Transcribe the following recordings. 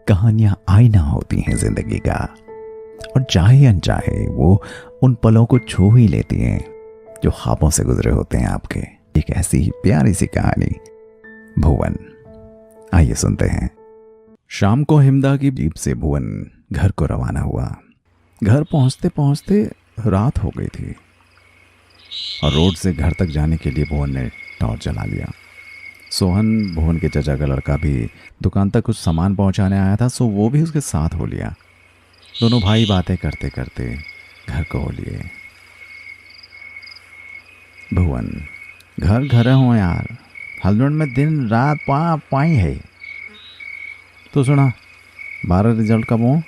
कहानियां आईना होती हैं जिंदगी का, और चाहे अनचाहे वो उन पलों को छू ही लेती हैं जो ख्वाबों से गुजरे होते हैं आपके। एक ऐसी ही प्यारी सी कहानी, भुवन। आइए सुनते हैं। शाम को हिमदा की जीप से भुवन घर को रवाना हुआ। घर पहुंचते पहुंचते रात हो गई थी और रोड से घर तक जाने के लिए भुवन ने टॉर्च जला लिया। सोहन, भुवन के चाचा का लड़का, भी दुकान तक कुछ सामान पहुंचाने आया था, सो वो भी उसके साथ हो लिया। दोनों भाई बातें करते करते घर को हो लिए। भुवन, घर घर हो यार, हस्बैंड में दिन रात पाई है। तो सुना 12 रिजल्ट कब हो?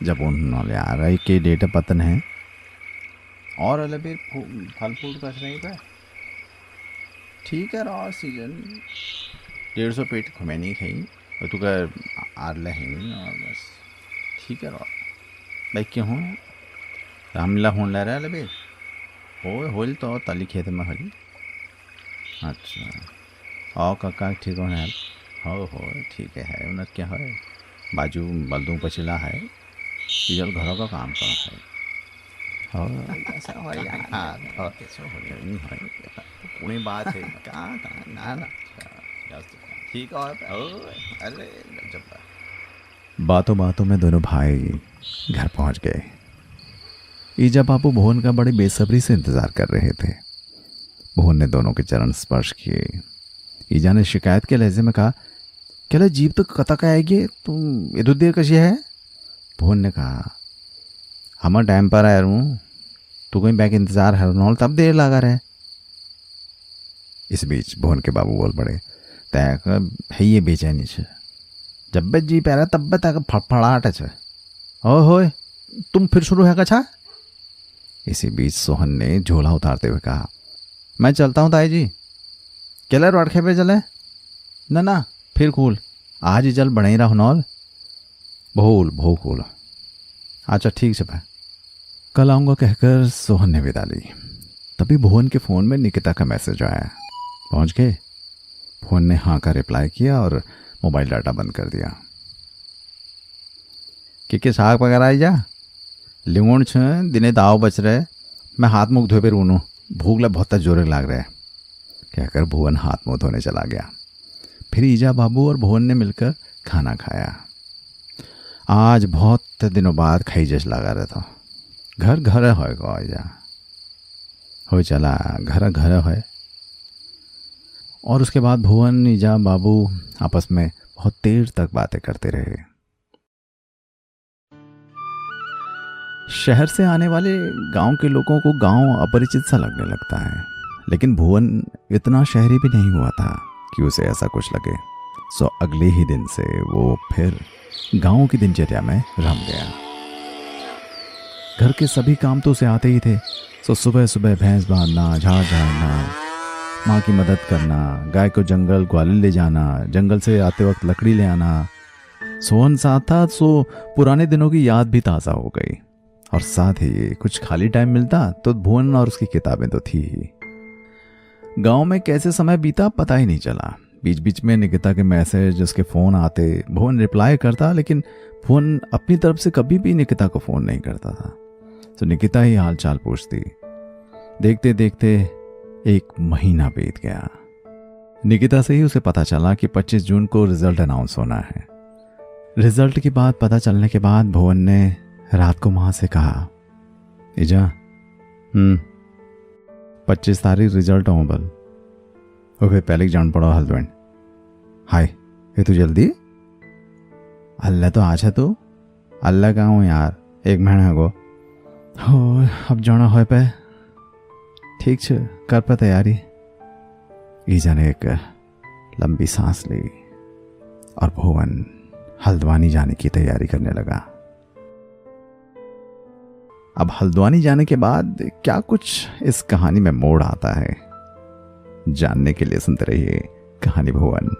जब उन्होंने यार के डेट पतन है और अले फल फूल कस नहीं पे ठीक है। रहा सीजन 150 पेट खुमैनी खाई और तू आरला है नहीं, और बस ठीक है। रहा भाई क्यों हो रामला होने ला रहा है अले होल तो तली खेत में हली। अच्छा और काका ठीक हो यार? हो ठीक है। उन्हें क्या है बाजू बलदू पछिला है, इधर घरों का काम कर है। ऐसा हो यार पुणे बात है कहाँ ना ठीक है। अरे जब बातों बातों में दोनों भाई घर पहुंच गए। ईजा बाबू भुवन का बड़ी बेसब्री से इंतजार कर रहे थे। भुवन ने दोनों के चरण स्पर्श किए। ईजा ने शिकायत के लहजे में कहा, क्या जीप तो कता का आएगी, तुम इधर देर कशी है? भुवन ने कहा, हम टाइम पर आया हूँ, तू कहीं बैग इंतजार है नॉल तब देर लगा रहे। इस बीच भुवन के बाबू बोल पड़े, तय है ये बेचैनी छे, जब बे जीप आ रहा तब तक फड़फड़ाहट है। हो तुम फिर शुरू है कछा? इसी बीच सोहन ने झोला उतारते हुए कहा, मैं चलता हूँ ताई जी। चले रोडखे पे चले? ना फिर कूल आज ही जल बने ही रहो नॉल बहु कूल। अच्छा ठीक है, कल आऊँगा कहकर सोहन ने विदा ली। तभी भुवन के फ़ोन में निकिता का मैसेज आया। पहुँच गए? भुवन ने हाँ का रिप्लाई किया और मोबाइल डाटा बंद कर दिया। कि साग वगैरह आई जा लिंगुण छ दिने दाव बच रहे, मैं हाथ मुँह धोए पे रूनू, भूख ल बहुत जोरे लाग रहा है कहकर भुवन हाथ मुँह धोने चला गया। फिर ईजा बाबू और भुवन ने मिलकर खाना खाया। आज बहुत दिनों बाद खाई जश लगा रहा था। घर घर होएगा ईजा हो चला घर घर है। और उसके बाद भुवन, ईजा बाबू आपस में बहुत देर तक बातें करते रहे। शहर से आने वाले गांव के लोगों को गांव अपरिचित सा लगने लगता है, लेकिन भुवन इतना शहरी भी नहीं हुआ था कि उसे ऐसा कुछ लगे। सो अगले ही दिन से वो फिर गांव की दिनचर्या में रम गया। घर के सभी काम तो उसे आते ही थे। सो सुबह सुबह भैंस बांधना, झाड़ झाड़ना, माँ की मदद करना, गाय को जंगल ग्वालियर ले जाना, जंगल से आते वक्त लकड़ी ले आना। सोहन साथ था, सो पुराने दिनों की याद भी ताज़ा हो गई। और साथ ही कुछ खाली टाइम मिलता तो भुवन और उसकी किताबें तो थी ही। गांव में कैसे समय बीता पता ही नहीं चला। बीच बीच में निकिता के मैसेज, उसके फ़ोन आते, भुवन रिप्लाई करता, लेकिन भुवन अपनी तरफ से कभी भी निकिता को फ़ोन नहीं करता था। तो निकिता ही हाल चाल पूछती। देखते देखते 1 महीना बीत गया। निकिता से ही उसे पता चला कि 25 जून को रिजल्ट अनाउंस होना है। रिजल्ट की बात पता चलने के बाद भुवन ने रात को माँ से कहा, ईजा 25 तारीख रिजल्ट हो बल और फिर पहले जान पड़ो हस्बैंड। हाय ये तू जल्दी? अल्लाह तो आज है तू? अल्लाह कहाँ हूँ यार, 1 महीना हो अब जाना हो पे। ठीक छे कर पे तैयारी। ईजा ने एक लंबी सांस ली और भुवन हल्द्वानी जाने की तैयारी करने लगा। अब हल्द्वानी जाने के बाद क्या कुछ इस कहानी में मोड़ आता है, जानने के लिए सुनते रहिए कहानी भुवन।